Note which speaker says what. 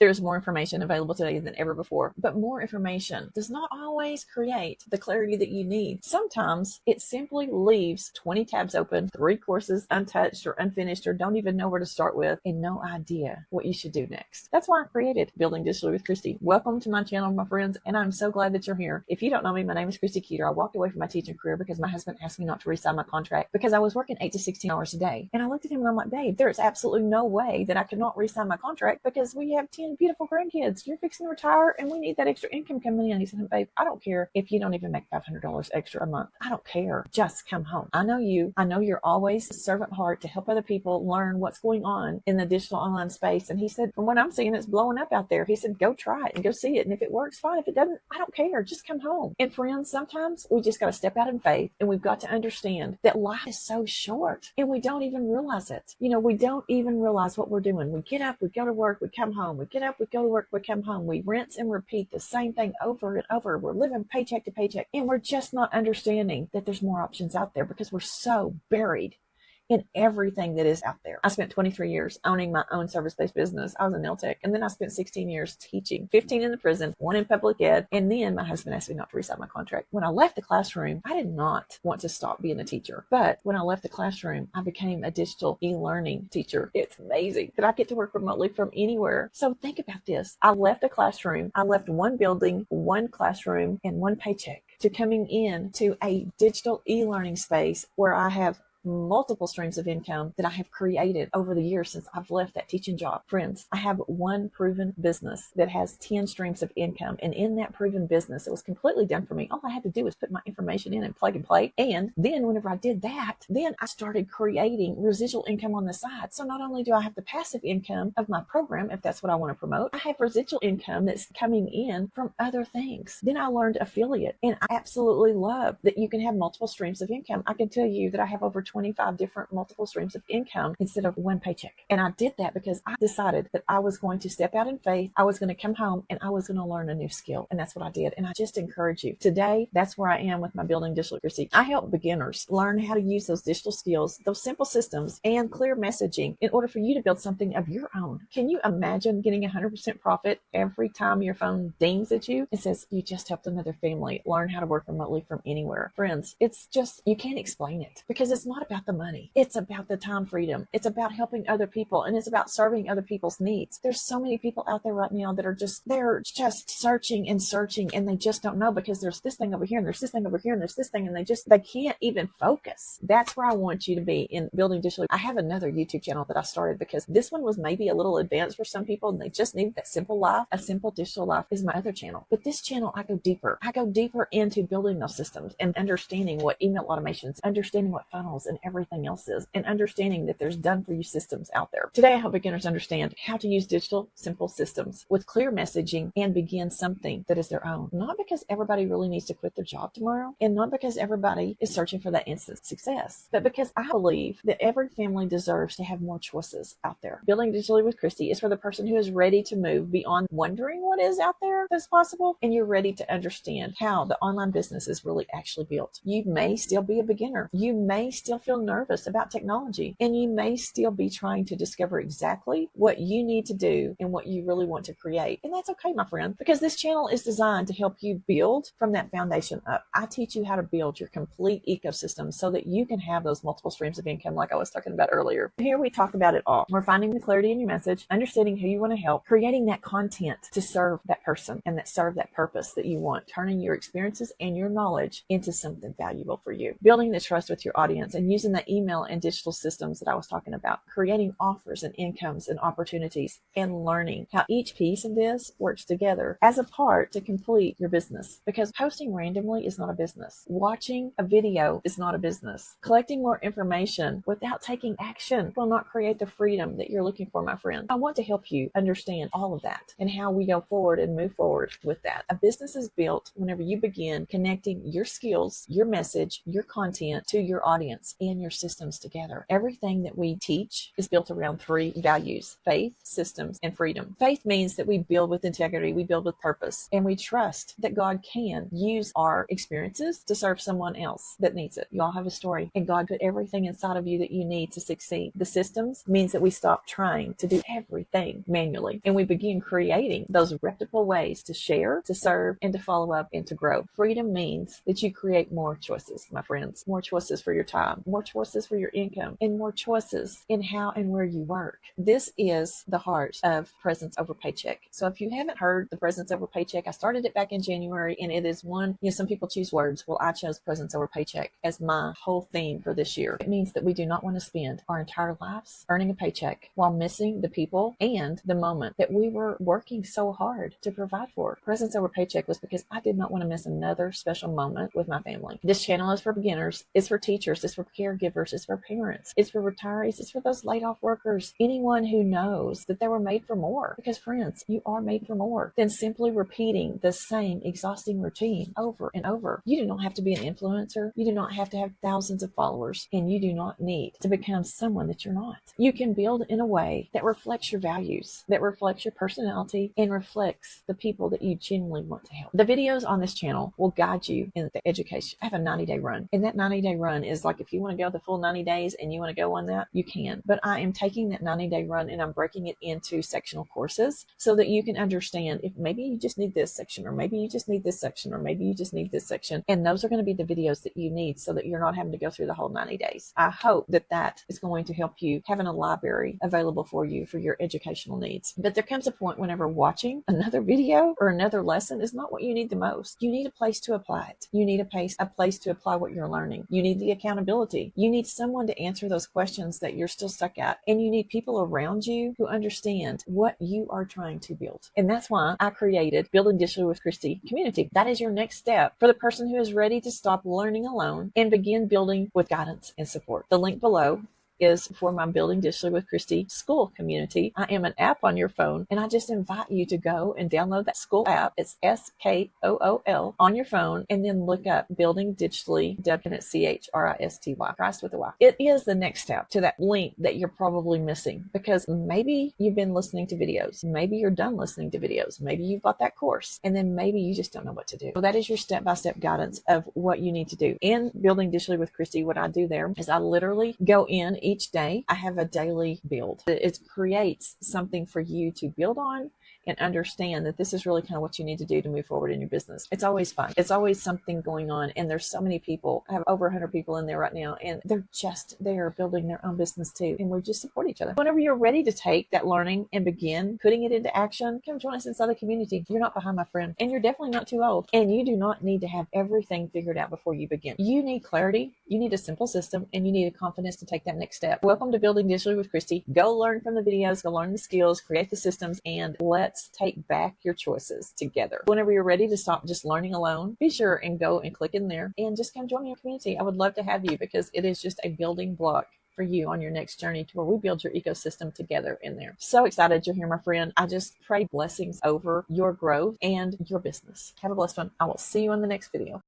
Speaker 1: There's more information available today than ever before, but more information does not always create the clarity that you need. Sometimes it simply leaves 20 tabs open, 3 courses untouched or unfinished, or don't even know where to start with, and no idea what you should do next. That's why I created Building Digitally with Christy. Welcome to my channel, my friends, and I'm so glad that you're here. If you don't know me, my name is Christy Keeter. I walked away from my teaching career because my husband asked me not to re-sign my contract because I was working 8 to 16 hours a day. And I looked at him and I'm like, babe, there's absolutely no way that I could not re-sign my contract because we have 10 beautiful grandkids. You're fixing to retire and we need that extra income coming in. He said, babe, I don't care if you don't even make $500 extra a month. I don't care. Just come home. I know you. I know you're always a servant heart to help other people learn what's going on in the digital online space. And he said, from what I'm seeing, it's blowing up out there. He said, go try it and go see it. And if it works, fine. If it doesn't, I don't care. Just come home. And friends, sometimes we just got to step out in faith and we've got to understand that life is so short and we don't even realize it. We don't even realize what we're doing. We get up, we go to work, we come home. We get up, we go to work, we come home. We rinse and repeat the same thing over and over. We're living paycheck to paycheck and we're just not understanding that there's more options out there because we're so buried in everything that is out there. I spent 23 years owning my own service-based business. I was a nail tech. And then I spent 16 years teaching, 15 in the prison, 1 in public ed. And then my husband asked me not to resign my contract. When I left the classroom, I did not want to stop being a teacher. But when I left the classroom, I became a digital e-learning teacher. It's amazing that I get to work remotely from anywhere. So think about this. I left a classroom. I left 1 building, 1 classroom, and 1 paycheck to coming in to a digital e-learning space where I have multiple streams of income that I have created over the years since I've left that teaching job. Friends, I have 1 proven business that has 10 streams of income. And in that proven business, it was completely done for me. All I had to do was put my information in and plug and play. And then whenever I did that, then I started creating residual income on the side. So not only do I have the passive income of my program, if that's what I want to promote, I have residual income that's coming in from other things. Then I learned affiliate, and I absolutely love that you can have multiple streams of income. I can tell you that I have over 25 different multiple streams of income instead of 1 paycheck. And I did that because I decided that I was going to step out in faith. I was going to come home and I was going to learn a new skill. And that's what I did. And I just encourage you today. That's where I am with my Building Digital Literacy. I help beginners learn how to use those digital skills, those simple systems and clear messaging in order for you to build something of your own. Can you imagine getting 100% profit every time your phone dings at you? It says you just helped another family learn how to work remotely from anywhere. Friends, it's just, you can't explain it because it's not about the money. It's about the time freedom. It's about helping other people and it's about serving other people's needs. There's so many people out there right now that are they're just searching and searching and they just don't know because there's this thing over here and there's this thing over here and there's this thing and they can't even focus. That's where I want you to be in Building Digitally. I have another YouTube channel that I started because this one was maybe a little advanced for some people and they just needed that simple life. A simple digital life is my other channel. But this channel, I go deeper. I go deeper into building those systems and understanding what email automations, understanding what funnels and everything else is, and understanding that there's done for you systems out there. Today, I help beginners understand how to use digital, simple systems with clear messaging and begin something that is their own. Not because everybody really needs to quit their job tomorrow, and not because everybody is searching for that instant success, but because I believe that every family deserves to have more choices out there. Building Digitally with Christy is for the person who is ready to move beyond wondering what is out there that's possible, and you're ready to understand how the online business is really actually built. You may still be a beginner. You may still feel nervous about technology, and you may still be trying to discover exactly what you need to do and what you really want to create. And that's okay, my friend, because this channel is designed to help you build from that foundation up. I teach you how to build your complete ecosystem so that you can have those multiple streams of income like I was talking about earlier. Here we talk about it all. We're finding the clarity in your message, understanding who you want to help, creating that content to serve that person and that serve that purpose that you want, turning your experiences and your knowledge into something valuable for you, building the trust with your audience and using the email and digital systems that I was talking about, creating offers and incomes and opportunities, and learning how each piece of this works together as a part to complete your business. Because posting randomly is not a business. Watching a video is not a business. Collecting more information without taking action will not create the freedom that you're looking for, my friend. I want to help you understand all of that and how we go forward and move forward with that. A business is built whenever you begin connecting your skills, your message, your content to your audience. and your systems together. Everything that we teach is built around 3 values: faith, systems, and freedom. Faith means that we build with integrity, we build with purpose, and we trust that God can use our experiences to serve someone else that needs it. You all have a story, and God put everything inside of you that you need to succeed. The systems means that we stop trying to do everything manually, and we begin creating those reputable ways to share, to serve, and to follow up and to grow. Freedom means that you create more choices, my friends, more choices for your time, more choices for your income, and more choices in how and where you work. This is the heart of Presence Over Paycheck. So if you haven't heard the Presence Over Paycheck, I started it back in January, and it is one, some people choose words. Well, I chose Presence Over Paycheck as my whole theme for this year. It means that we do not want to spend our entire lives earning a paycheck while missing the people and the moment that we were working so hard to provide for. Presence Over Paycheck was because I did not want to miss another special moment with my family. This channel is for beginners, it's for teachers, it's for caregivers, it's for parents, it's for retirees, it's for those laid off workers, anyone who knows that they were made for more. Because friends, you are made for more than simply repeating the same exhausting routine over and over. You do not have to be an influencer. You do not have to have thousands of followers, and you do not need to become someone that you're not. You can build in a way that reflects your values, that reflects your personality, and reflects the people that you genuinely want to help. The videos on this channel will guide you in the education. I have a 90-day run, and that 90-day run is like, if you want to go the full 90 days and you want to go on that, you can. But I am taking that 90-day run and I'm breaking it into sectional courses so that you can understand if maybe you just need this section, or maybe you just need this section, or maybe you just need this section. And those are going to be the videos that you need so that you're not having to go through the whole 90 days. I hope that that is going to help you having a library available for you for your educational needs. But there comes a point whenever watching another video or another lesson is not what you need the most. You need a place to apply it. You need a place to apply what you're learning. You need the accountability. You need someone to answer those questions that you're still stuck at. And you need people around you who understand what you are trying to build. And that's why I created Building Digitally with Christy Community. That is your next step for the person who is ready to stop learning alone and begin building with guidance and support. The link below is for my Building Digitally with Christy school community. I am an app on your phone, and I just invite you to go and download that school app. It's SKOOL on your phone, and then look up Building Digitally, CHRISTY, Christ with a Y. It is the next step to that link that you're probably missing, because maybe you've been listening to videos. Maybe you're done listening to videos. Maybe you've got that course, and then maybe you just don't know what to do. So that is your step-by-step guidance of what you need to do. In Building Digitally with Christy, what I do there is I literally go in each day. I have a daily build. It creates something for you to build on and understand that this is really kind of what you need to do to move forward in your business. It's always fun. It's always something going on. And there's so many people. I have over 100 people in there right now, and they're just there building their own business too. And we just support each other. Whenever you're ready to take that learning and begin putting it into action, come join us inside the community. You're not behind, my friend, and you're definitely not too old. And you do not need to have everything figured out before you begin. You need clarity. You need a simple system, and you need a confidence to take that next step. Welcome to Building Digitally with Christy. Go learn from the videos, go learn the skills, create the systems, and let's take back your choices together. Whenever you're ready to stop just learning alone, be sure and go and click in there and just come join your community. I would love to have you, because it is just a building block for you on your next journey to where we build your ecosystem together in there. So excited you're here, my friend. I just pray blessings over your growth and your business. Have a blessed one. I will see you in the next video.